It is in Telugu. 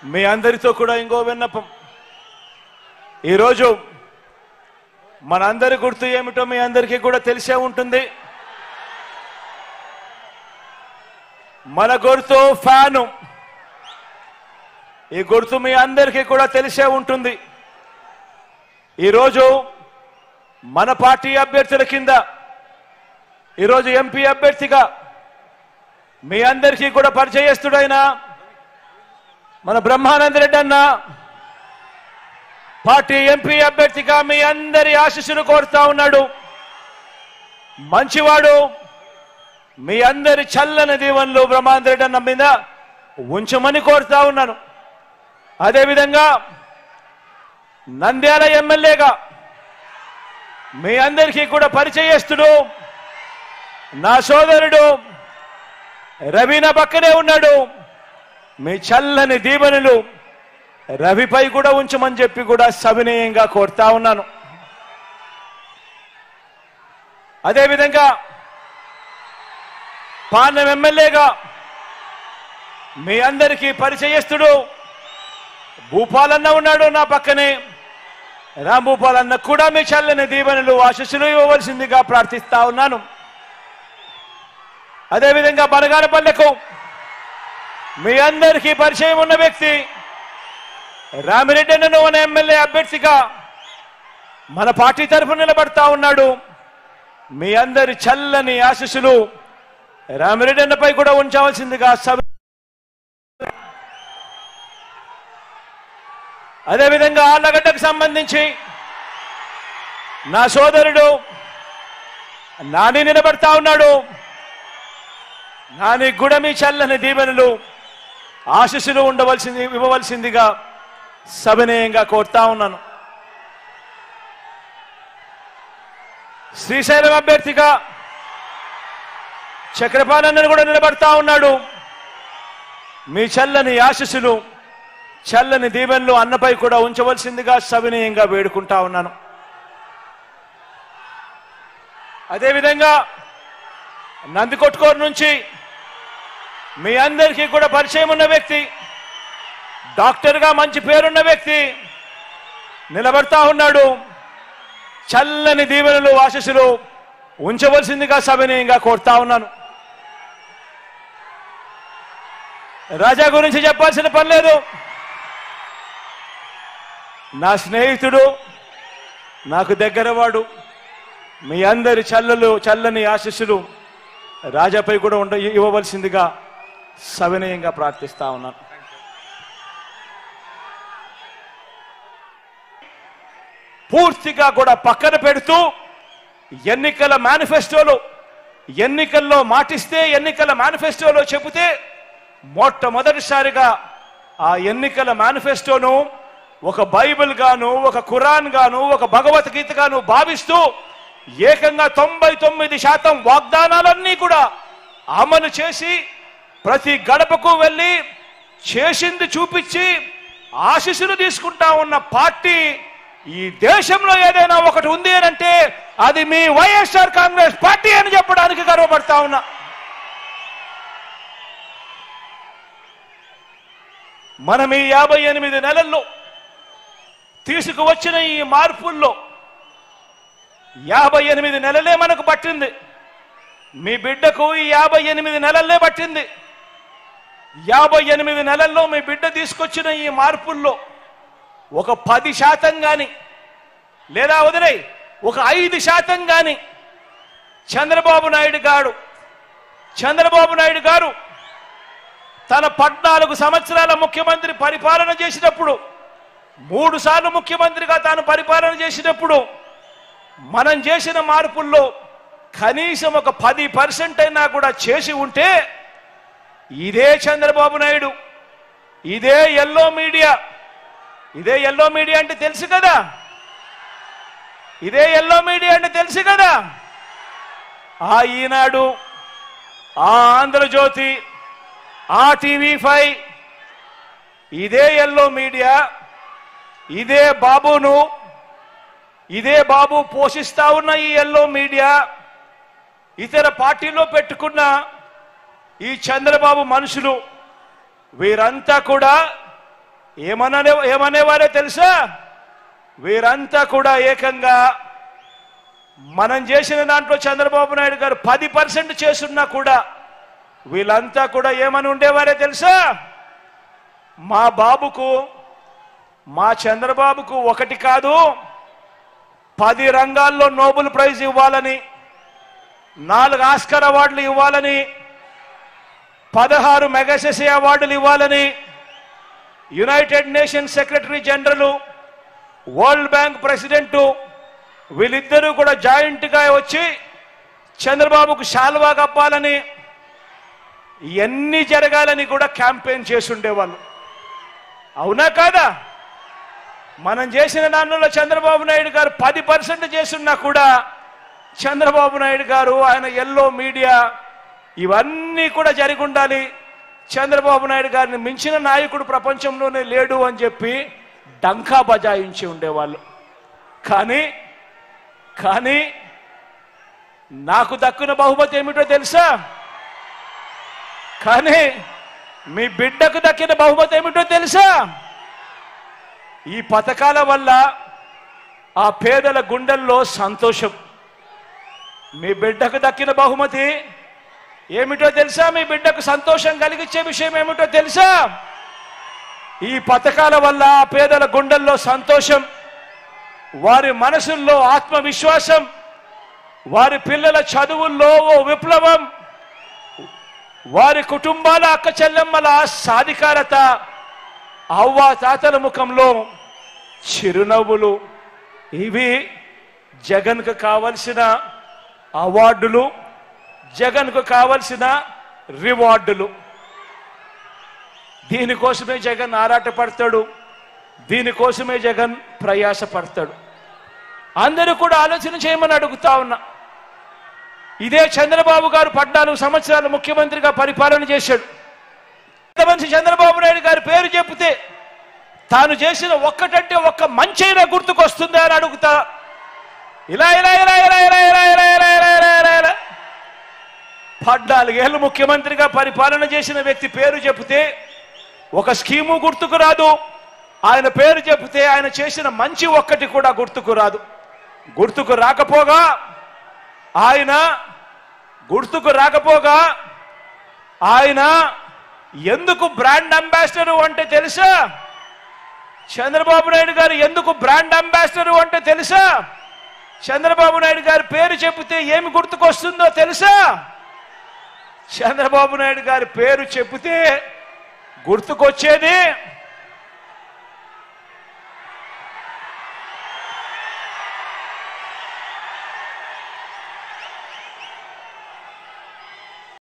మీ అందరితో కూడా ఇంకో విన్నపం. ఈరోజు మనందరి గుర్తు ఏమిటో మీ అందరికీ కూడా తెలిసే ఉంటుంది. మన గుర్తు ఫ్యాను. ఈ గుర్తు మీ అందరికీ కూడా తెలిసే ఉంటుంది. ఈరోజు మన పార్టీ అభ్యర్థుల కింద ఈరోజు ఎంపీ అభ్యర్థిగా మీ అందరికీ కూడా పరిచయస్తుడైన మన బ్రహ్మానంద రెడ్డి అన్న పార్టీ ఎంపీ అభ్యర్థిగా మీ అందరి ఆశీస్సులు కోరుతా ఉన్నాడు. మంచివాడు. మీ అందరి చల్లని దీవెనలు బ్రహ్మానంద రెడ్డి అన్న మీద ఉంచమని కోరుతా ఉన్నాను. అదేవిధంగా నంద్యాల ఎమ్మెల్యేగా మీ అందరికీ కూడా పరిచయస్తుడు నా సోదరుడు రవి నా పక్కనే ఉన్నాడు. మీ చల్లని దీవెనలు రవిపై కూడా ఉంచమని చెప్పి కూడా సవినయంగా కోరుతా ఉన్నాను. అదేవిధంగా పార్లమెంట్ ఎమ్మెల్యేగా మీ అందరికీ పరిచయస్తుడు భూపాలన్న ఉన్నాడు నా పక్కనే. రాంభూపాలన్న కూడా మీ చల్లని దీవెనలు ఆశీస్సులు ఇవ్వవలసిందిగా ప్రార్థిస్తా ఉన్నాను. అదేవిధంగా బనగానపల్లెకు మీ అందరికీ పరిచయం ఉన్న వ్యక్తి రామిరెడ్డి అన్నను అనే ఎమ్మెల్యే అభ్యర్థిగా మన పార్టీ తరఫున నిలబడతా ఉన్నాడు. మీ అందరి చల్లని ఆశీస్సులు రామిరెడ్డి అన్నపై కూడా ఉంచవలసిందిగా అదేవిధంగా ఆళ్లగడ్డకు సంబంధించి నా సోదరుడు నాని నిలబడతా ఉన్నాడు. నాని కూడా మీ చల్లని దీవెనలు ఆశీస్సులు ఇవ్వవలసిందిగా సవినయంగా కోరుతా ఉన్నాను. శ్రీశైలం అభ్యర్థిగా చక్రపాణి కూడా నిలబడతా ఉన్నాడు. మీ చల్లని ఆశీస్సులు చల్లని దీవెనలు అన్నపై కూడా ఉంచవలసిందిగా సవినయంగా వేడుకుంటా ఉన్నాను. అదేవిధంగా నందికొట్కూరు నుంచి మీ అందరికీ కూడా పరిచయం ఉన్న వ్యక్తి, డాక్టర్గా మంచి పేరున్న వ్యక్తి నిలబడతా ఉన్నాడు. చల్లని దీవెనలు ఆశీస్సులు ఉంచవలసిందిగా సవినయంగా కోరుతా ఉన్నాను. రాజా గురించి చెప్పాల్సిన పని లేదు. నా స్నేహితుడు, నాకు దగ్గరవాడు. మీ అందరి చల్లని ఆశీస్సులు రాజాపై కూడా ఇవ్వవలసిందిగా సవినయంగా ప్రార్థిస్తా ఉన్నాను. పూర్తిగా కూడా పక్కన పెడుతూ ఎన్నికల మేనిఫెస్టోలో ఎన్నికల్లో మాటిస్తే ఎన్నికల మేనిఫెస్టోలో చెబితే మొట్టమొదటిసారిగా ఆ ఎన్నికల మేనిఫెస్టోను ఒక బైబిల్ గాను, ఒక ఖురాన్ గాను, ఒక భగవద్గీత గాను భావిస్తూ ఏకంగా 99% వాగ్దానాలన్నీ కూడా అమలు చేసి ప్రతి గడపకు వెళ్ళి చేసింది చూపించి ఆశీస్సులు తీసుకుంటా ఉన్న పార్టీ ఈ దేశంలో ఏదైనా ఒకటి ఉంది అని అంటే అది మీ వైఎస్ఆర్ కాంగ్రెస్ పార్టీ అని చెప్పడానికి గర్వపడతా ఉన్నా. మనం ఈ 58 నెలల్లో తీసుకువచ్చిన ఈ మార్పుల్లో 58 నెలలే మనకు పట్టింది. మీ బిడ్డకు ఈ 58 నెలలే పట్టింది. 58 నెలల్లో మీ బిడ్డ తీసుకొచ్చిన ఈ మార్పుల్లో ఒక 10% కానీ లేదా వదిలే ఒక 5% కానీ చంద్రబాబు నాయుడు గారు తన 14 సంవత్సరాల ముఖ్యమంత్రి పరిపాలన చేసినప్పుడు 3 సార్లు ముఖ్యమంత్రిగా తాను పరిపాలన చేసినప్పుడు మనం చేసిన మార్పుల్లో కనీసం ఒక 10% అయినా కూడా చేసి ఉంటే ఇదే చంద్రబాబు నాయుడు, ఇదే ఎల్లో మీడియా అంటే తెలుసు కదా, ఇదే ఎల్లో మీడియా అంటే తెలుసు కదా, ఆ ఈనాడు, ఆ ఆంధ్రజ్యోతి, ఆ టీవీ5, ఇదే ఎల్లో మీడియా, ఇదే బాబు పోషిస్తా ఉన్న ఈ ఎల్లో మీడియా, ఇతర పార్టీలో పెట్టుకున్న ఈ చంద్రబాబు మనుషులు వీరంతా కూడా ఏమనేవారో తెలుసా? వీరంతా కూడా ఏకంగా మనం చేసిన దాంట్లో చంద్రబాబు నాయుడు గారు 10% చేస్తున్నా కూడా వీళ్ళంతా కూడా ఏమని ఉండేవారే తెలుసా? మా బాబుకు, మా చంద్రబాబుకు ఒకటి కాదు 10 రంగాల్లో నోబెల్ ప్రైజ్ ఇవ్వాలని, 4 ఆస్కర్ అవార్డులు ఇవ్వాలని, 16 మెగాసెసే అవార్డులు ఇవ్వాలని, United nations secretary general, world bank president వీళ్ళిద్దరూ కూడా జాయింట్గా వచ్చి చంద్రబాబుకు శాల్వా కప్పాలని, ఇవన్నీ జరగాలని కూడా క్యాంపెయిన్ చేసి ఉండేవాళ్ళు. అవునా కాదా? మనం చేసిన దానిలో చంద్రబాబు నాయుడు గారు 10% చేస్తున్నా కూడా చంద్రబాబు నాయుడు గారు, ఆయన ఎల్లో మీడియా ఇవన్నీ కూడా జరిగి ఉండాలి, చంద్రబాబు నాయుడు గారిని మించిన నాయకుడు ప్రపంచంలోనే లేడు అని చెప్పి డంకా బజాయించి ఉండేవాళ్ళు. కానీ నాకు దక్కున బహుమతి ఏమిటో తెలుసా? కానీ మీ బిడ్డకు దక్కిన బహుమతి ఏమిటో తెలుసా? ఈ పథకాల వల్ల ఆ పేదల గుండెల్లో సంతోషం. మీ బిడ్డకు దక్కిన బహుమతి ఏమిటో తెలుసా? మీ బిడ్డకు సంతోషం కలిగించే విషయం ఏమిటో తెలుసా? ఈ పథకాల వల్ల ఆ పేదల గుండెల్లో సంతోషం, వారి మనసుల్లో ఆత్మవిశ్వాసం, వారి పిల్లల చదువుల్లో ఓ విప్లవం, వారి కుటుంబాల అక్క చెల్లెమ్మల సాధికారత, అవ్వ తాతల ముఖంలో చిరునవ్వులు. ఇవి జగన్కు కావలసిన అవార్డులు, జగన్కు కావలసిన రివార్డులు. దీనికోసమే జగన్ ఆరాటపడతాడు, దీనికోసమే జగన్ ప్రయాసపడతాడు. అందరూ కూడా ఆలోచన చేయమని అడుగుతా ఉన్నా. ఇదే చంద్రబాబు గారు 14 సంవత్సరాలు ముఖ్యమంత్రిగా పరిపాలన చేశాడు. మనిషి చంద్రబాబు నాయుడు గారి పేరు చెప్తే తాను చేసిన ఒక్కటంటే ఒక్క మంచైనా గుర్తుకొస్తుందా అని అడుగుతా. ఇలా 14 ఏళ్ళు ముఖ్యమంత్రిగా పరిపాలన చేసిన వ్యక్తి పేరు చెబితే ఒక స్కీము గుర్తుకు రాదు. ఆయన పేరు చెబితే ఆయన చేసిన మంచి ఒక్కటి కూడా గుర్తుకు రాదు. గుర్తుకు రాకపోగా ఆయన ఎందుకు బ్రాండ్ అంబాసిడర్ అంటే తెలుసా? చంద్రబాబు నాయుడు గారు ఎందుకు బ్రాండ్ అంబాసిడర్ అంటే తెలుసా? చంద్రబాబు నాయుడు గారి పేరు చెబితే ఏమి గుర్తుకొస్తుందో తెలుసా? చంద్రబాబు నాయుడు గారి పేరు చెబితే గుర్తుకొచ్చేది